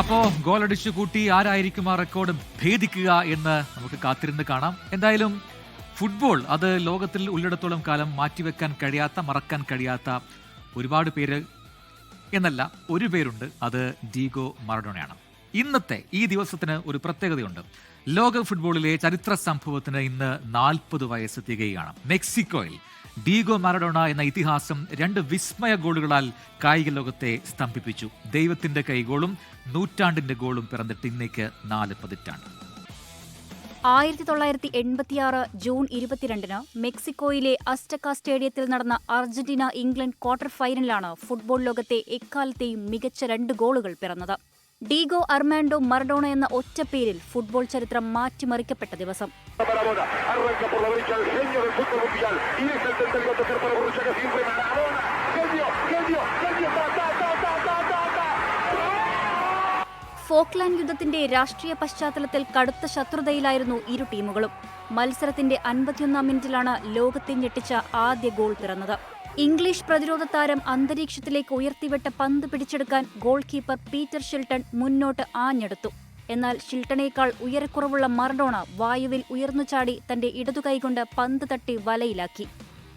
അപ്പോ ഗോളടിച്ചു കൂട്ടി ആരായിരിക്കും ആ റെക്കോർഡ് ഭേദിക്കുക എന്ന് നമുക്ക് കാത്തിരുന്ന് കാണാം. എന്തായാലും ഫുട്ബോൾ അത് ലോകത്തിൽ ഉള്ളിടത്തോളം കാലം മാറ്റിവെക്കാൻ കഴിയാത്ത, മറക്കാൻ കഴിയാത്ത ഒരുപാട് പേര് എന്നല്ല, ഒരു പേരുണ്ട്. അത് ഡീഗോ മറഡോണയാണ്. ഇന്നത്തെ ഈ ദിവസത്തിന് ഒരു പ്രത്യേകതയുണ്ട്. ലോക ഫുട്ബോളിലെ ചരിത്ര സംഭവത്തിന് ഇന്ന് 40 വയസ്സ് തികയുകയാണ്. മെക്സിക്കോയിൽ ഡീഗോ മാറഡോണ എന്ന ഇതിഹാസം 2 വിസ്മയ ഗോളുകളാൽ കായിക ലോകത്തെ സ്തംഭിപ്പിച്ചു. ദൈവത്തിന്റെ കൈഗോളും നൂറ്റാണ്ടിന്റെ ഗോളും പിറന്നിട്ട് ഇന്നേക്ക് 4 പതിറ്റാണ്ട്. 1986 ജൂൺ 22-ന് മെക്സിക്കോയിലെ അസ്റ്റക്ക സ്റ്റേഡിയത്തിൽ നടന്ന അർജന്റീന ഇംഗ്ലണ്ട് ക്വാർട്ടർ ഫൈനലാണ് ഫുട്ബോൾ ലോകത്തെ എക്കാലത്തെയും മികച്ച 2 ഗോളുകൾ പിറന്നത്. ഡീഗോ അർമാൻഡോ മറഡോണ എന്ന ഒറ്റപ്പേരിൽ ഫുട്ബോൾ ചരിത്രം മാറ്റിമറിക്കപ്പെട്ട ദിവസം. ഫോക്ലാൻഡ് യുദ്ധത്തിന്റെ രാഷ്ട്രീയ പശ്ചാത്തലത്തിൽ കടുത്ത ശത്രുതയിലായിരുന്നു ഇരു ടീമുകളും. മത്സരത്തിന്റെ 51-ാം മിനിറ്റിലാണ് ലോകത്തെ ഞെട്ടിച്ച ആദ്യ ഗോൾ പിറന്നത്. ഇംഗ്ലീഷ് പ്രതിരോധ താരം അന്തരീക്ഷത്തിലേക്ക് ഉയർത്തിവിട്ട പന്ത് പിടിച്ചെടുക്കാൻ ഗോൾ കീപ്പർ പീറ്റർ ഷിൽട്ടൺ മുന്നോട്ട് ആഞ്ഞെടുത്തു. എന്നാൽ ഷിൽട്ടണേക്കാൾ ഉയരക്കുറവുള്ള മറഡോണ വായുവിൽ ഉയർന്നുചാടി തന്റെ ഇടതുകൈകൊണ്ട് പന്ത് തട്ടി വലയിലാക്കി.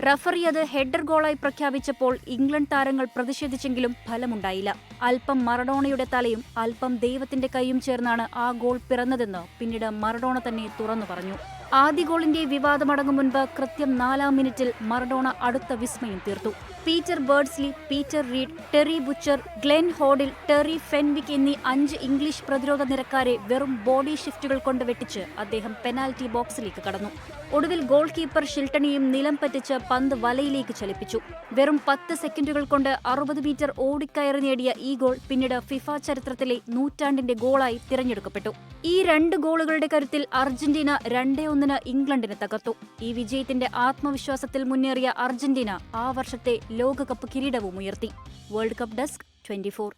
റഫറി അത് ഹെഡർ ഗോളായി പ്രഖ്യാപിച്ചപ്പോൾ ഇംഗ്ലണ്ട് താരങ്ങൾ പ്രതിഷേധിച്ചെങ്കിലും ഫലമുണ്ടായില്ല. അല്പം മറഡോണയുടെ തലയും അല്പം ദൈവത്തിന്റെ കൈയും ചേർന്നാണ് ആ ഗോൾ പിറന്നതെന്ന് പിന്നീട് മറഡോണ തന്നെ തുറന്നു പറഞ്ഞു. ആദ്യ ഗോളിന്റെ വിവാദമടങ്ങും മുൻപ് കൃത്യം 4-ാം മിനിറ്റിൽ മറഡോണ അടുത്ത വിസ്മയം തീർത്തു. Peter Beardsley, Peter Reid, Terry Butcher, Glenn Hoddle, Terry Fenwick എന്നീ 5 ഇംഗ്ലീഷ് പ്രതിരോധ നിരക്കാരെ വെറും ബോഡി ഷിഫ്റ്റുകൾ കൊണ്ട് വെട്ടിച്ച് അദ്ദേഹം പെനാൽറ്റി ബോക്സിലേക്ക് കടന്നു. ഒടുവിൽ ഗോൾ കീപ്പർ ഷിൽട്ടണിയും നിലം പറ്റിച്ച് പന്ത് വലയിലേക്ക് ചലിപ്പിച്ചു. വെറും 10 സെക്കൻഡുകൾ കൊണ്ട് 60 മീറ്റർ ഓടിക്കയറി നേടിയ ഈ ഗോൾ പിന്നീട് ഫിഫ ചരിത്രത്തിലെ നൂറ്റാണ്ടിന്റെ ഗോളായി തിരഞ്ഞെടുക്കപ്പെട്ടു. ഈ 2 ഗോളുകളുടെ കരുത്തിൽ അർജന്റീന 2-1 ഇംഗ്ലണ്ടിനെ തകർത്തു. ഈ വിജയത്തിന്റെ ആത്മവിശ്വാസത്തിൽ മുന്നേറിയ അർജന്റീന ആ വർഷത്തെ ലോകകപ്പ് കിരീടവും ഉയർത്തി. World cup desk 24.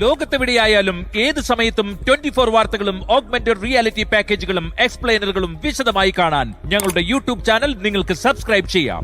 ലോകത്തെവിടെയായാലും ഏത് സമയത്തും 24 വാർത്തകളും ഓഗ്മെന്റഡ് റിയാലിറ്റി പാക്കേജുകളും എക്സ്പ്ലെയിനറുകളും വിശദമായി കാണാൻ ഞങ്ങളുടെ യൂട്യൂബ് ചാനൽ നിങ്ങൾക്ക് സബ്സ്ക്രൈബ് ചെയ്യാം.